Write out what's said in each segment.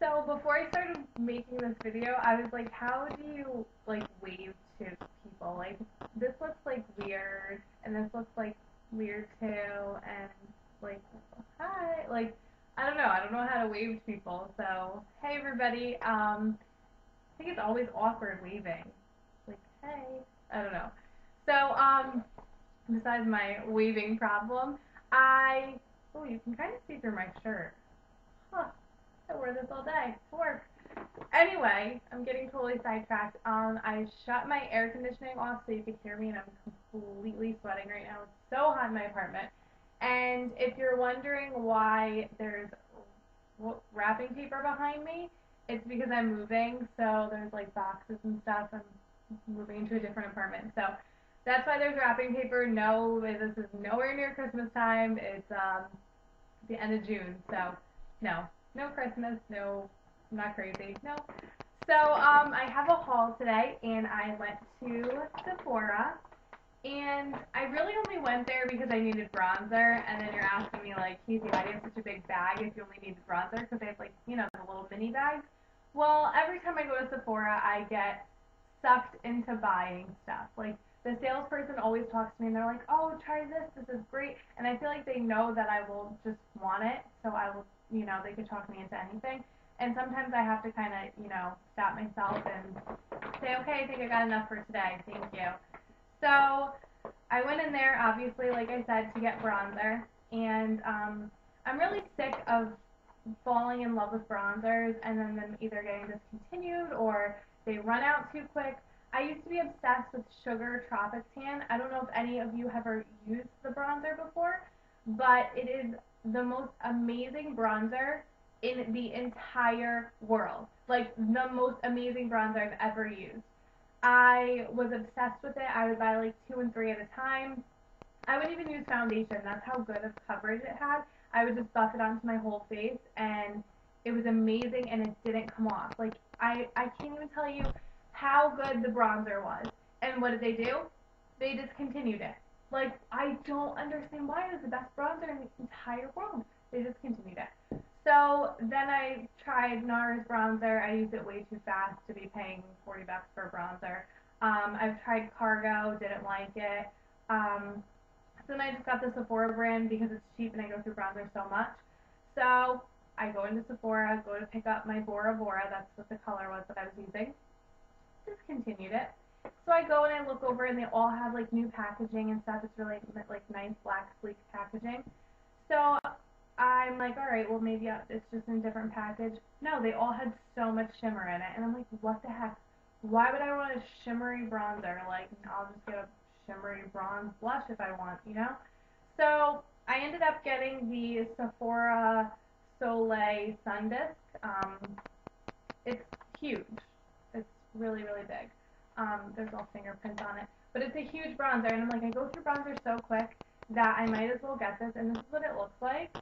So before I started making this video, I was like, how do you like wave to people? Like this looks like weird, and this looks like weird too, and like hi, like I don't know how to wave to people. So hey everybody, I think it's always awkward waving, like hey, I don't know. So besides my waving problem, I oh you can kind of see through my shirt. Huh, I wore this all day to work. Anyway, I'm getting totally sidetracked. I shut my air conditioning off so you can hear me, and I'm completely sweating right now. It's so hot in my apartment. And if you're wondering why there's wrapping paper behind me, it's because I'm moving. So there's like boxes and stuff. I'm moving into a different apartment. So that's why there's wrapping paper. No, this is nowhere near Christmas time. It's the end of June. So no, no Christmas. No, I'm not crazy. No. So I have a haul today, and I went to Sephora, and I really only went there because I needed bronzer. And then you're asking me like, Casey, why do you have such a big bag if you only needed bronzer? Because they have like the little mini bags. Well, every time I go to Sephora, I get sucked into buying stuff. Like the salesperson always talks to me, and they're like, "Oh, try this. This is great." And I feel like they know that I will just want it, so I will, they could talk me into anything. And sometimes I have to kind of, stop myself and say, okay, I think I got enough for today. Thank you. So I went in there, obviously, like I said, to get bronzer. And I'm really sick of falling in love with bronzers and then them either getting discontinued or they run out too quick. I used to be obsessed with Sugar Tropic Tan. I don't know if any of you have ever used the bronzer before, but it is the most amazing bronzer in the entire world. Like the most amazing bronzer I've ever used. I was obsessed with it. I would buy like 2 and 3 at a time. I would even use foundation. That's how good of coverage it had. I would just buff it onto my whole face, and it was amazing, and it didn't come off. Like I can't even tell you how good the bronzer was. And what did they do? They discontinued it. Like I don't understand why it was the best bronzer in the entire world. They discontinued it. So then I tried NARS bronzer. I used it way too fast to be paying $40 for a bronzer. I've tried Cargo, didn't like it. So then I just got the Sephora brand because it's cheap and I go through bronzer so much. So I go into Sephora, go to pick up my Bora, that's what the color was that I was using. Discontinued it. So I go and I look over and they all have like new packaging and stuff. It's really like nice black sleek packaging. So I'm like, all right, well maybe it's just in a different package. No, they all had so much shimmer in it, and I'm like, what the heck? Why would I want a shimmery bronzer? Like, I'll just get a shimmery bronze blush if I want. So I ended up getting the Sephora Soleil Sun Disc. It's huge. It's really, really big. There's all fingerprints on it. But it's a huge bronzer, and I'm like, I go through bronzer so quick that I might as well get this, and this is what it looks like.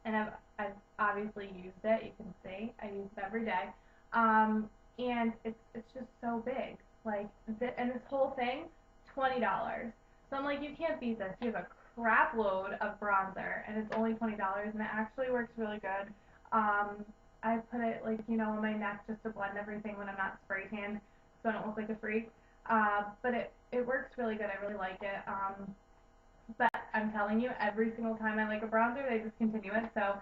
And I've obviously used it. You can see I use it every day. And it's just so big. Like, and this whole thing, $20. So I'm like, you can't beat this. You have a crap load of bronzer, and it's only $20, and it actually works really good. I put it like on my neck just to blend everything when I'm not spray tan, so I don't look like a freak. But it works really good. I really like it. But I'm telling you, every single time I like a bronzer, they discontinue it. So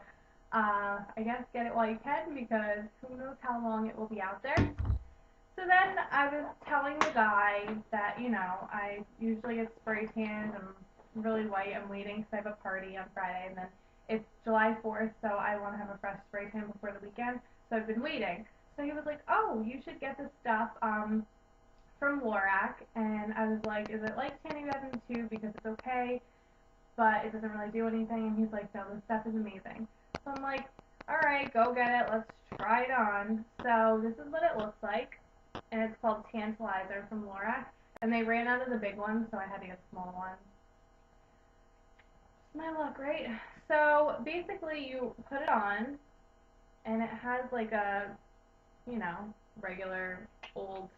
I guess get it while you can, because who knows how long it will be out there. So then I was telling the guy that, I usually get spray tanned. I'm really white. I'm waiting because I have a party on Friday, and then it's July 4th, so I want to have a fresh spray tan before the weekend. So I've been waiting. So he was like, oh, you should get this stuff from Lorac. And I was like, is it like tanning bed in the tube? Because it's okay, but it doesn't really do anything. And he's like, no, this stuff is amazing. So I'm like, all right, go get it. Let's try it on. So this is what it looks like, and it's called Tantalizer from Lorac. And they ran out of the big ones, so I had to get a small one. My luck, right? So basically, you put it on, and it has like a, regular old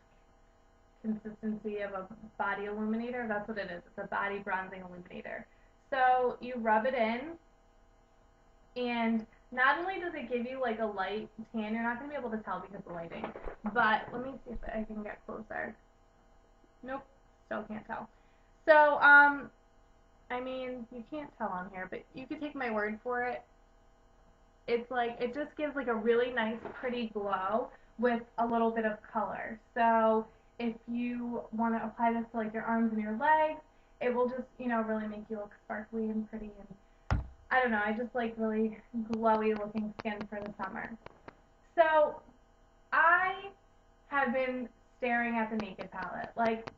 consistency of a body illuminator. That's what it is. It's a body bronzing illuminator. So you rub it in, and Not only does it give you like a light tan, you're not going to be able to tell because of the lighting, but let me see if I can get closer. Nope, still can't tell. So, I mean, you can't tell on here, but you can take my word for it. It's like, it just gives like a really nice, pretty glow with a little bit of color. So, if you want to apply this to like your arms and your legs, it will just, really make you look sparkly and pretty. And I don't know, I just like really glowy looking skin for the summer. So, I have been staring at the Naked palette, like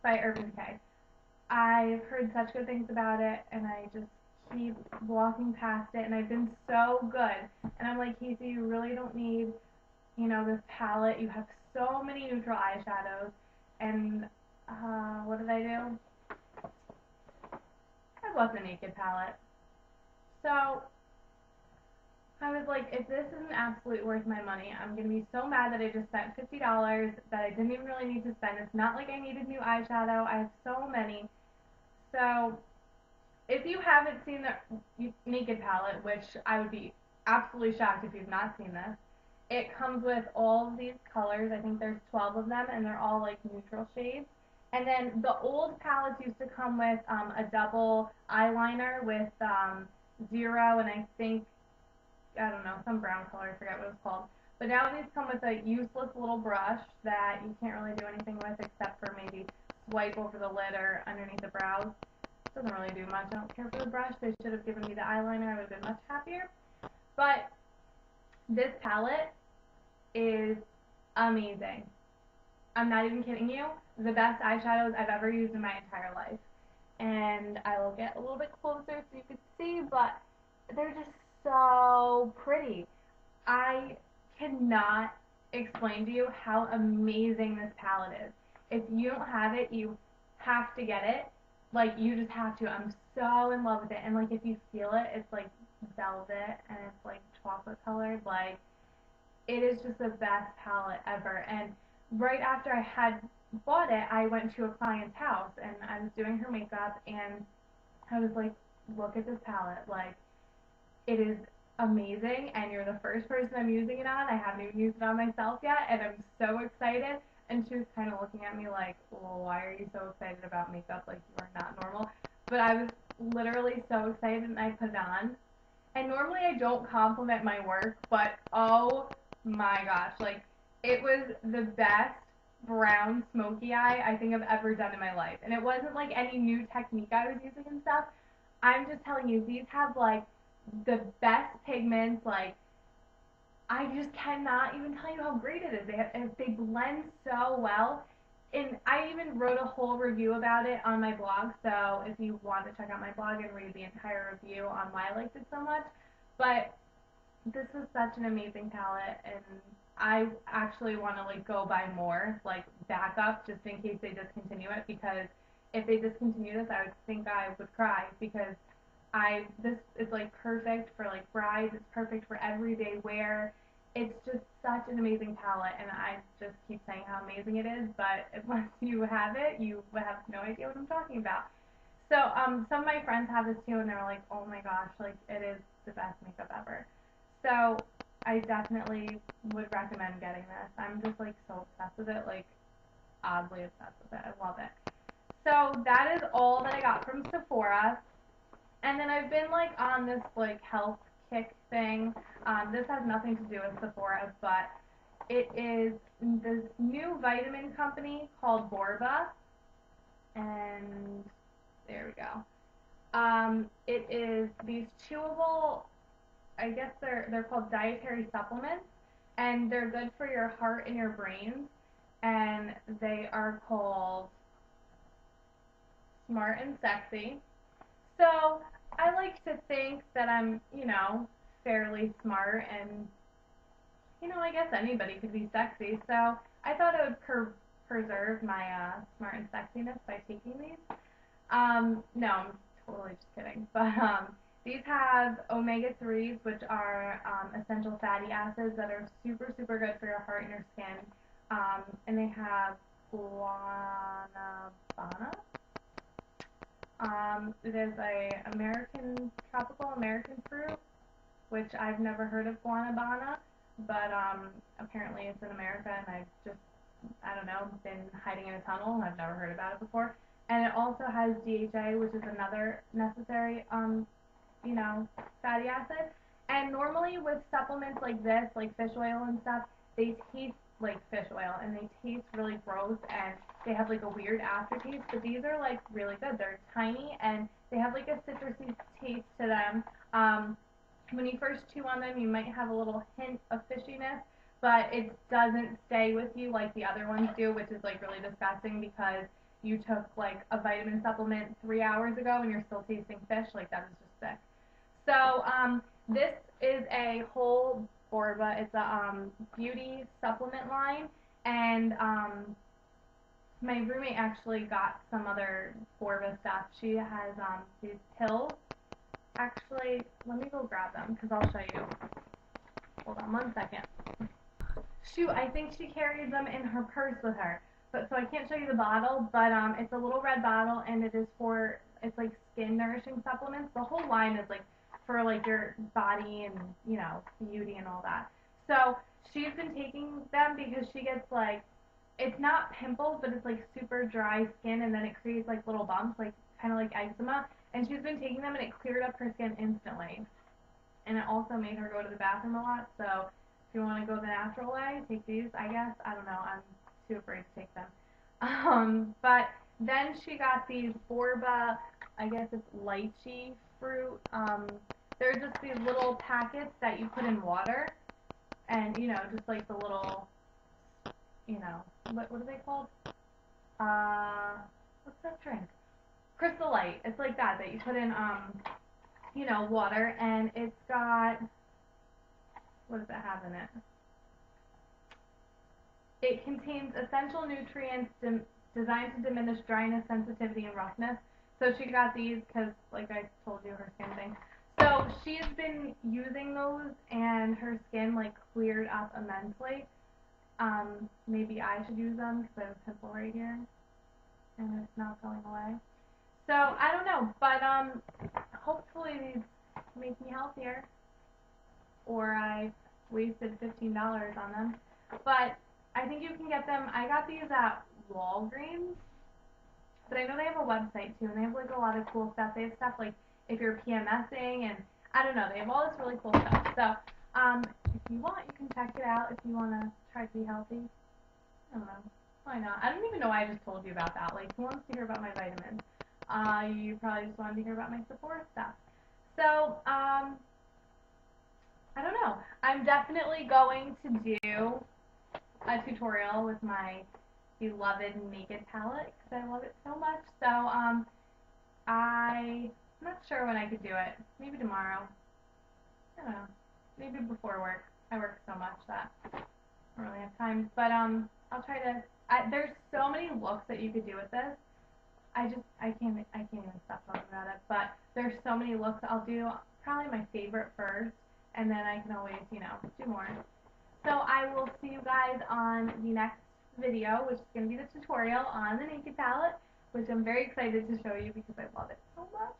by Urban Decay. I've heard such good things about it, and I just keep walking past it, and I've been so good. And I'm like, Casey, you really don't need, this palette. You have so many neutral eyeshadows. And what did I do? I bought the Naked palette. So I was like, if this isn't absolutely worth my money, I'm going to be so mad that I just spent $50 that I didn't even really need to spend. It's not like I needed new eyeshadow. I have so many. So if you haven't seen the Naked palette, which I would be absolutely shocked if you've not seen this, it comes with all of these colors. I think there's 12 of them, and they're all like neutral shades. And then the old palettes used to come with a double eyeliner with zero, and I think, I don't know, some brown color, I forget what it's called. But now these come with a useless little brush that you can't really do anything with except for maybe swipe over the lid or underneath the brows. Doesn't really do much. I don't care for the brush. They should have given me the eyeliner. I would have been much happier. But this palette is amazing. I'm not even kidding you. The best eyeshadows I've ever used in my entire life. And I will get a little bit closer so you can see, but they're just so pretty. I cannot explain to you how amazing this palette is. If you don't have it, you have to get it. Like, you just have to. I'm so in love with it. And, like, if you feel it, it's like velvet and it's like chocolate colored. Like, it is just the best palette ever. And right after I had bought it, I went to a client's house and I was doing her makeup and I was like, look at this palette. Like, it is amazing, and you're the first person I'm using it on. I haven't even used it on myself yet, and I'm so excited. And she was kind of looking at me like, well, why are you so excited about makeup? Like, you are not normal. But I was literally so excited, and I put it on. And normally I don't compliment my work, but oh my gosh, like, it was the best brown smoky eye I think I've ever done in my life. And it wasn't like any new technique I was using and stuff. I'm just telling you, these have like the best pigments. Like, I just cannot even tell you how great it is. They blend so well. And I even wrote a whole review about it on my blog, so if you want to check out my blog and read the entire review on why I liked it so much. But this is such an amazing palette, and I actually want to like go buy more, like backup, just in case they discontinue it. Because if they discontinue this, I would think I would cry because this is like perfect for like brides. It's perfect for everyday wear. It's just such an amazing palette, and I just keep saying how amazing it is. But unless you have it, you have no idea what I'm talking about. So some of my friends have this too, and they're like, "Oh my gosh, like it is the best makeup ever." So I definitely would recommend getting this. I'm just like so obsessed with it, like oddly obsessed with it. I love it. So that is all that I got from Sephora. And then I've been like on this like health kick thing. This has nothing to do with Sephora, but it is this new vitamin company called Borba, and there we go. It is these chewable. I guess they're called dietary supplements, and they're good for your heart and your brain. And they are called Smart and Sexy. So I like to think that I'm, fairly smart and, I guess anybody could be sexy. So I thought it would preserve my smart and sexiness by taking these. No, I'm totally just kidding. But these have omega-3s, which are essential fatty acids that are super, super good for your heart and your skin. And they have guanabana. It is a tropical American fruit. which I've never heard of guanabana, but apparently it's in America, and I've just, I don't know, been hiding in a tunnel, and I've never heard about it before. And it also has DHA, which is another necessary, fatty acid. And normally with supplements like this, like fish oil and stuff, they taste like fish oil, and they taste really gross, and they have like a weird aftertaste. But these are like really good. They're tiny, and they have like a citrusy taste to them. When you first chew on them, you might have a little hint of fishiness, but it doesn't stay with you like the other ones do, which is like really disgusting because you took like a vitamin supplement 3 hours ago and you're still tasting fish. Like, that is just sick. So this is a whole Borba. It's a beauty supplement line, and my roommate actually got some other Borba stuff. She has these pills. Actually, let me go grab them because I'll show you. Hold on one second. Shoot, I think she carries them in her purse with her. But so I can't show you the bottle, but it's a little red bottle, and it's like skin nourishing supplements. The whole line is like for like your body and, beauty and all that. So she's been taking them because she gets like, it's not pimples, but it's like super dry skin, and then it creates like little bumps, like kind of like eczema. And she's been taking them, and it cleared up her skin instantly. And it also made her go to the bathroom a lot. So if you want to go the natural way, take these, I guess. I don't know. I'm too afraid to take them. But then she got these Borba, I guess it's lychee fruit. They're just these little packets that you put in water. And, just like the little, what are they called? What's that drink? Crystal Light. It's like that you put in, water, and it's got, what does it have in it? It contains essential nutrients designed to diminish dryness, sensitivity, and roughness. So she got these because, like I told you, her skin thing. So she's been using those, and her skin, like, cleared up immensely. Maybe I should use them because I have a pimple right here, and it's not going away. So, I don't know, but hopefully these make me healthier, or I wasted $15 on them. But I think you can get them. I got these at Walgreens, but I know they have a website too, and they have like a lot of cool stuff. They have stuff like if you're PMSing, and I don't know, they have all this really cool stuff. So, if you want, you can check it out if you want to try to be healthy. I don't know. Why not? I don't even know why I just told you about that. Like, who wants to hear about my vitamins? You probably just wanted to hear about my Sephora stuff. So, I don't know. I'm definitely going to do a tutorial with my beloved Naked palette because I love it so much. So, I'm not sure when I could do it. Maybe tomorrow. I don't know. Maybe before work. I work so much that I don't really have time. But, I'll try to. There's so many looks that you could do with this. I can't even stop talking about it. But there's so many looks. I'll do probably my favorite first, and then I can always, do more. So I will see you guys on the next video, which is going to be the tutorial on the Naked palette, which I'm very excited to show you because I love it so much.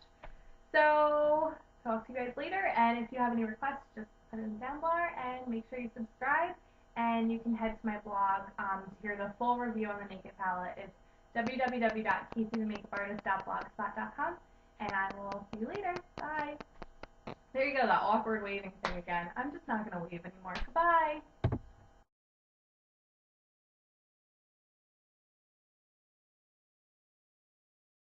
So, talk to you guys later, and if you have any requests, just put them down below, and make sure you subscribe, and you can head to my blog to hear the full review on the Naked palette. It's www.caseythemakeupartist.blogspot.com, and I will see you later. Bye. There you go, that awkward waving thing again. I'm just not going to wave anymore. Goodbye.